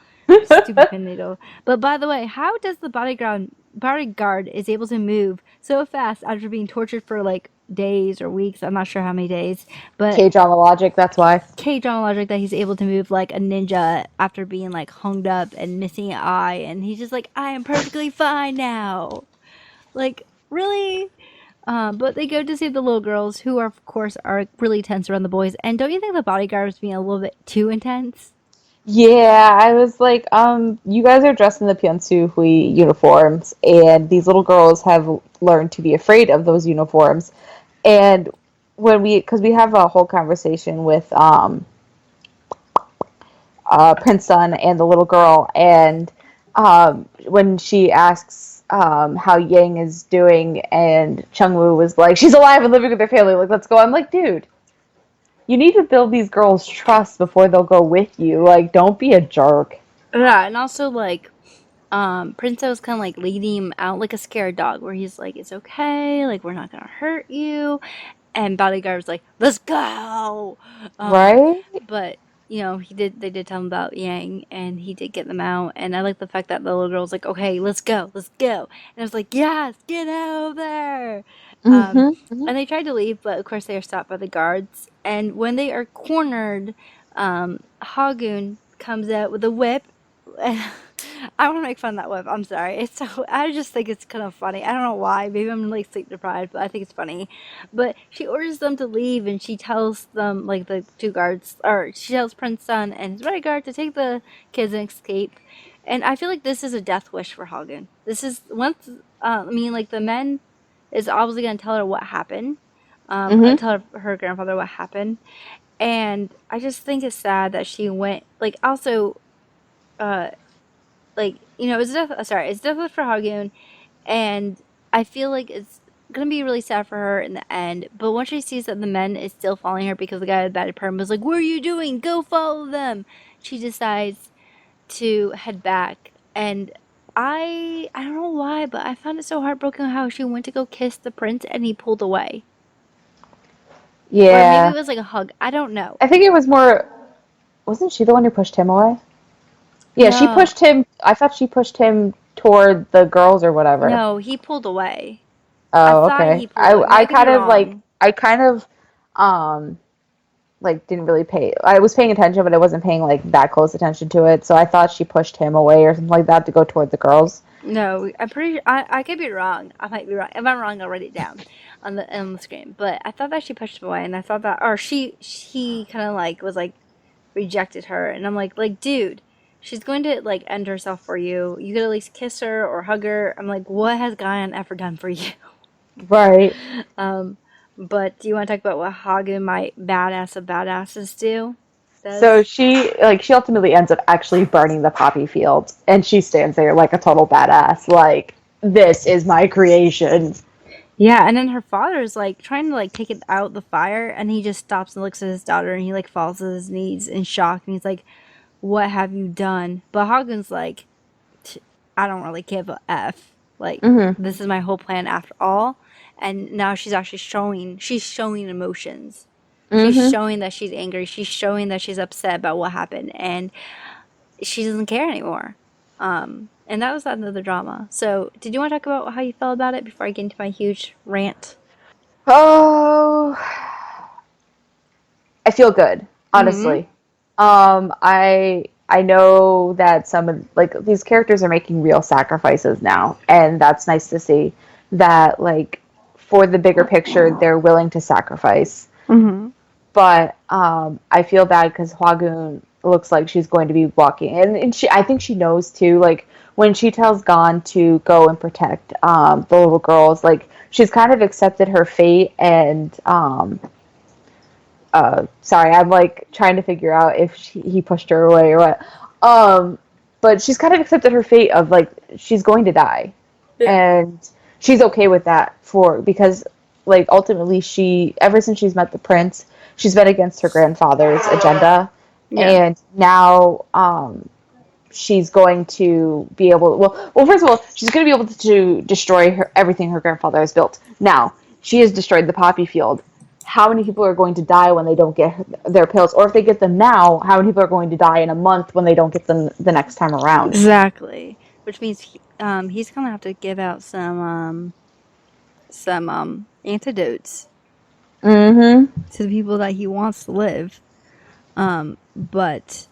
Stupid it?" pin needle. But by the way, how does the bodyguard is able to move so fast after being tortured for like days or weeks? I'm not sure how many days, but K-drama logic, that's why. K John logic that he's able to move like a ninja after being like hung up and missing an eye, and he's just like, I am perfectly fine now. Like, really? But they go to save the little girls, who are, of course, are really tense around the boys. And don't you think the bodyguard was being a little bit too intense? Yeah, I was like, you guys are dressed in the Pyeongsu uniforms, and these little girls have learned to be afraid of those uniforms. And because we have a whole conversation with Prince Sun and the little girl, and when she asks how Yang is doing, and Chungwoo was like, "She's alive and living with her family. Like, let's go." I'm like, dude, you need to build these girls' trust before they'll go with you. Like, don't be a jerk. Yeah, and also like Prince was kind of like leading him out like a scared dog, where he's like, "It's okay, like we're not gonna hurt you," and bodyguard was like, "Let's go." Um, Right? but they did tell him about Yang, and he did get them out. And I like the fact that the little girl was like, "Okay, let's go," and I was like, "Yes, get out of there." Um, Mm-hmm. and they tried to leave, but of course they are stopped by the guards. And when they are cornered, Hagoon comes out with a whip. I want to make fun of that whip. I'm sorry. It's so I just think it's kind of funny. I don't know why. Maybe I'm like sleep deprived, but I think it's funny. But she orders them to leave, and she tells them like the two guards, or she tells Prince Sun and his bodyguard to take the kids and escape. And I feel like this is a death wish for Hagen. This is once. Like the men is obviously going to tell her what happened. Mm-hmm. Tell her grandfather what happened, and I just think it's sad that she went. Like also, uh, it's definitely for Hagoon, and I feel like it's gonna be really sad for her in the end. But once she sees that the men is still following her because the guy with bad perm was like, "What are you doing? Go follow them," she decides to head back. And I don't know why, but I found it so heartbroken how she went to go kiss the prince and he pulled away, or maybe it Yeah. was like a hug. I don't know. I think it was more, wasn't she the one who pushed him away? Yeah, she No, pushed him. I thought she pushed him toward the girls or whatever. no, he pulled away. I Oh, thought okay. he pulled away, but I I could be kind of like wrong. I kind of um like didn't really pay. I was paying attention, but I wasn't paying like that close attention to it. So I thought she pushed him away or something like that to go toward the girls. No, I'm pretty. I could be wrong. I might be wrong. If I'm wrong, I'll write it down on the screen. But I thought that she pushed him away, and I thought that, or she kind of like was like rejected her, and I'm like, dude, she's going to like end herself for you. You could at least kiss her or hug her. I'm like, what has Guyan ever done for you? Right. um, but do you want to talk about what Hagen, my badass of badasses, So does? she ultimately ends up actually burning the poppy field, and she stands there like a total badass. Like, this is my creation. Yeah, and then her father is like trying to like take it out the fire, and he just stops and looks at his daughter, and he like falls to his knees in shock, and he's like, "What have you done?" But Hagen's like, "I don't really give a f. Like Mm-hmm. this is my whole plan after all." And now she's actually showing. She's showing emotions. She's Mm-hmm. showing that she's angry. She's showing that she's upset about what happened, and she doesn't care anymore. And that was another drama. So, did you want to talk about how you felt about it before I get into my huge rant? Oh, I feel good, Mm-hmm. honestly. I know that some of like these characters are making real sacrifices now, and that's nice to see that like for the bigger picture they're willing to sacrifice. Mm-hmm. But I feel bad because Hwagun looks like she's going to be walking, and I think she knows too. Like when she tells Gon to go and protect the little girls, like she's kind of accepted her fate, and sorry, I'm like trying to figure out if he pushed her away or what. But she's kind of accepted her fate of like she's going to die, Yeah. and she's okay with that for because like ultimately she ever since she's met the prince, she's been against her grandfather's agenda, Yeah. and now she's going to be able well first of all she's going to be able to destroy everything her grandfather has built. Now she has destroyed the poppy field. How many people are going to die when they don't get their pills, or if they get them now, how many people are going to die in a month when they don't get them the next time around? Exactly. Which means he's gonna have to give out some antidotes Mm-hmm. to the people that he wants to live. But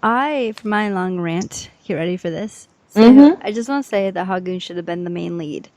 for my long rant, get ready for this. So Mm-hmm. I just want to say that Hagun should have been the main lead.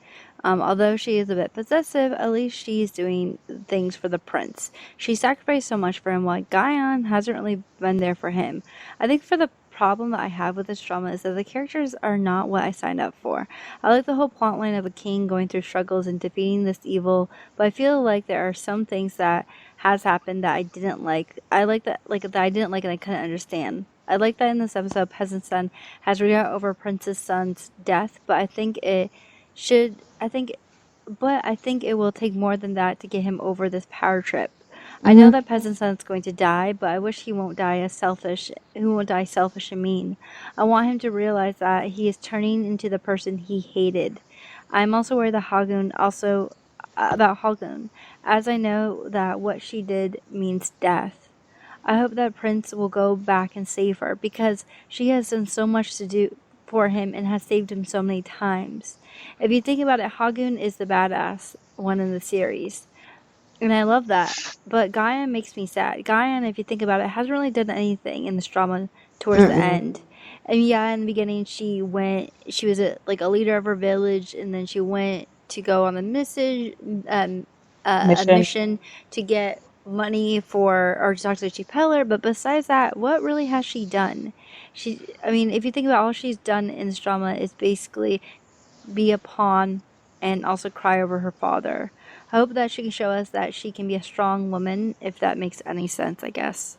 Although she is a bit possessive, at least she's doing things for the prince. She sacrificed so much for him, while Guyon hasn't really been there for him. I think for the problem that I have with this drama is that the characters are not what I signed up for. I like the whole plotline of a king going through struggles and defeating this evil, but I feel like there are some things that has happened that I didn't like. I like that I didn't like and I couldn't understand. I like that in this episode, Peasant's Son has regret over Prince's son's death, but should, I think, I think it will take more than that to get him over this power trip. I know Mm-hmm. that Peasant's Son's going to die, but I wish he won't die selfish and mean. I want him to realize that he is turning into the person he hated. I'm also worried that Hagun also about Hagun, as I know that what she did means death. I hope that Prince will go back and save her because she has done so much to do for him and has saved him so many times. If you think about it, Hagun is the badass one in the series. And I love that. But Gaia makes me sad. Gaia, if you think about it, hasn't really done anything in this drama towards the Mm-mm. end. And yeah, in the beginning, she was a leader of her village, and then she went to go on a Mission. mission to get money or to talk to the chief peddler. But besides that, what really has she done? I mean, if you think about all she's done in this drama is basically be a pawn and also cry over her father. I hope that she can show us that she can be a strong woman, if that makes any sense, I guess.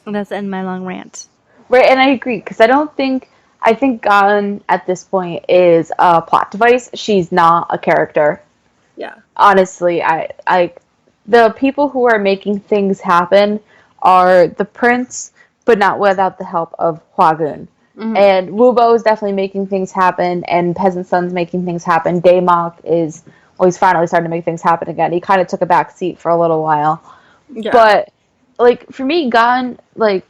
And that's the end of my long rant. Right, and I agree because I think Gon at this point is a plot device. She's not a character. Yeah. Honestly, the people who are making things happen are the prince, but not without the help of Hwagun. Mm-hmm. And Wubo is definitely making things happen, and Peasant Son's making things happen. Daemok is, well, he's finally starting to make things happen again. He kind of took a back seat for a little while. Yeah. But, like, for me, Gon, like,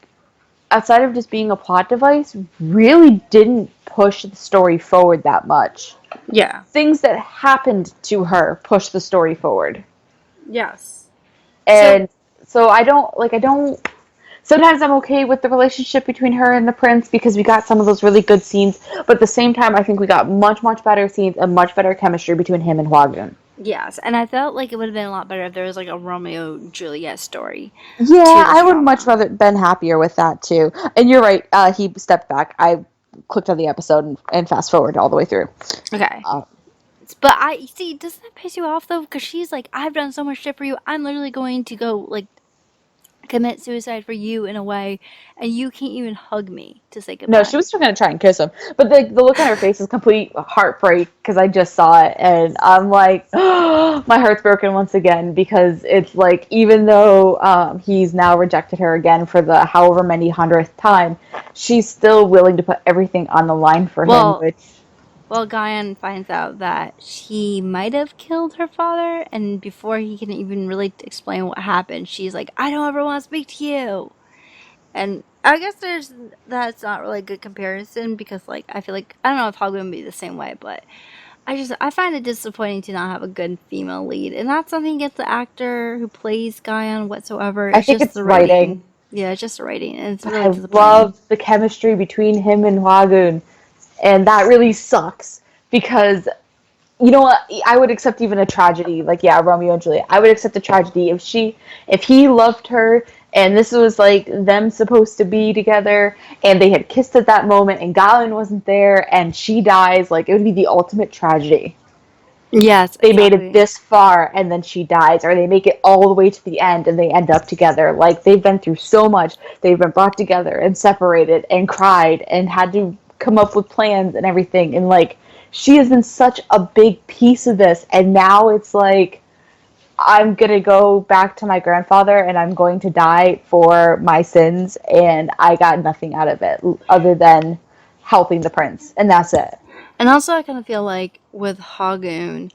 outside of just being a plot device, really didn't push the story forward that much. Yeah. Things that happened to her pushed the story forward. Yes. So, And so I don't sometimes I'm okay with the relationship between her and the prince because we got some of those really good scenes, but at the same time I think we got much better scenes and much better chemistry between him and Hwagun. yes. And I felt like it would have been a lot better if there was like a Romeo Juliet story to Yeah, this I would much drama. rather been happier with that too. And you're right, he stepped back. I clicked on the episode and fast forward all the way through. Okay. Uh, But I see, doesn't that piss you off though? Because she's like, I've done so much shit for you. I'm literally going to go like commit suicide for you in a way, and you can't even hug me to say No, she goodbye. was still gonna try and kiss him, but the look on her face is complete heartbreak because I just saw it and I'm like, oh, my heart's broken once again because it's like even though he's now rejected her again for the however many hundredth time, she's still willing to put everything on the line for him, Well, which Guyan finds out that he might have killed her father, and before he can even really explain what happened, she's like, "I don't ever want to speak to you." And I guess that's not really a good comparison because, like, I feel like I don't know if Hogwarts would be the same way, but I find it disappointing to not have a good female lead, and not something against the actor who plays Guyan whatsoever. I It's think just it's the writing. writing. Yeah, it's just the writing, and it's But really I disappointing. love the chemistry between him and Hwagun, and that really sucks because you know what? I would accept even a tragedy, like yeah, Romeo and Juliet. I would accept a tragedy if he loved her And this was like them supposed to be together, and they had kissed at that moment, and Galen wasn't there, and she dies. Like, it would be the ultimate tragedy. Yes, They made it exactly. this far, and then she dies, or they make it all the way to the end, and they end up together. Like, they've been through so much. They've been brought together and separated and cried and had to come up with plans and everything. And like, she has been such a big piece of this, and now it's like, I'm gonna go back to my grandfather and I'm going to die for my sins, and I got nothing out of it other than helping the prince, and that's it. And also, I kind of feel like with Hagoon,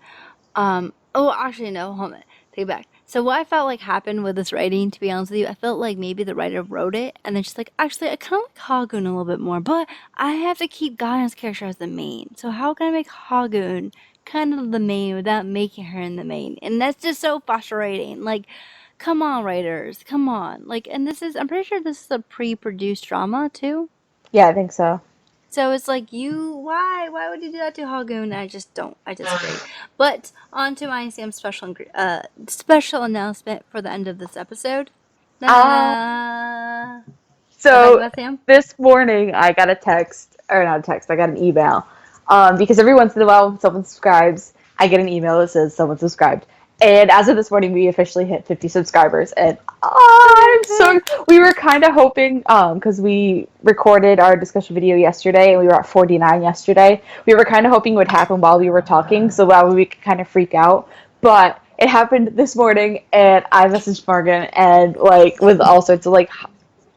oh, actually, no, hold on. Take it back. So, what I felt like happened with this writing, to be honest with you, I felt like maybe the writer wrote it and then she's like, actually, I kind of like Hagoon a little bit more, but I have to keep Gaia's character as the main. So, how can I make Hagoon kind of the main without making her in the main? And that's just so frustrating. Like, come on, writers, come on. Like, and this is, I'm pretty sure this is a pre produced drama, too. Yeah, I think so. So it's like why would you do that to Hagoon? I disagree. But on to my Sam special announcement for the end of this episode. Na na Uh, na. What about you, so about Sam? this morning I got a text, or not a text, I got an email. Because every once in a while when someone subscribes, I get an email that says someone subscribed. And as of this morning, we officially hit 50 subscribers, and I'm so. We were kind of hoping, because we recorded our discussion video yesterday, and we were at 49 yesterday. We were kind of hoping it would happen while we were talking, so that way we could kind of freak out. But it happened this morning, and I messaged Morgan, and like with all sorts of like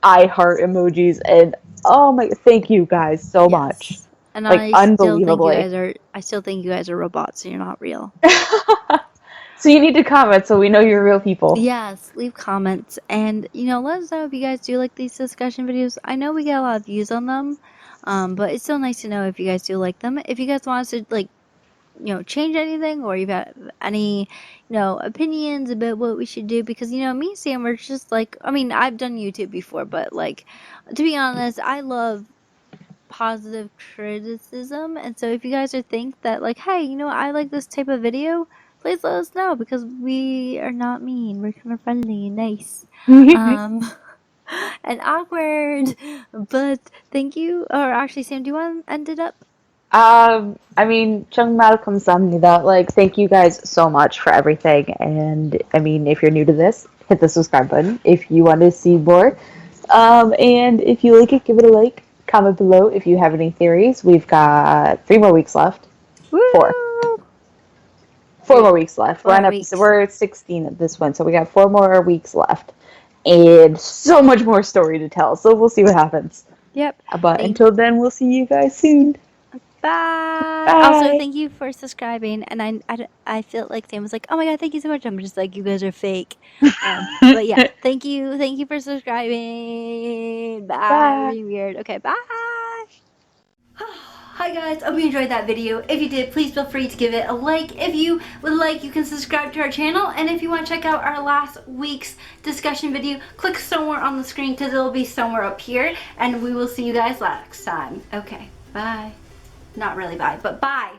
I heart emojis, and oh my, thank you guys so much, Yes. And like unbelievably. I still think you guys are robots, so you're not real. So you need to comment so we know you're real people. Yes, leave comments and let us know if you guys do like these discussion videos. I know we get a lot of views on them, but it's still nice to know if you guys do like them. If you guys want us to like change anything or you've got any opinions about what we should do, because me and Sam, we're just like, I mean, I've done YouTube before, but like, to be honest, I love positive criticism. And so if you guys are think that like, hey, I like this type of video, please let us know, because we are not mean, we're kind of friendly and nice, um and awkward. But thank you. Or actually, Sam, do you want to end it up? I mean, 정말 감사합니다. Like, thank you guys so much for everything. And I mean, if you're new to this, hit the subscribe button if you want to see more. And if you like it, give it a like. Comment below if you have any theories. We've got 3 more weeks left. Four. Woo! 4 more weeks left. Four We're on more episode. weeks. We're at 16 at this one, so we got 4 more weeks left, and so much more story to tell. So we'll see what happens. Yep. But Thank until then, we'll see you guys soon. Bye. Also, Bye. thank you for subscribing. And I feel like Sam was like, oh my god, thank you so much. I'm just like, you guys are fake. But yeah, thank you for subscribing. Bye. We're Bye. being weird. Okay, bye. Hi guys, hope you enjoyed that video. If you did, please feel free to give it a like. If you would like, you can subscribe to our channel. And if you want to check out our last week's discussion video, click somewhere on the screen because it'll be somewhere up here. And we will see you guys next time. Okay, bye. Not really bye, but bye.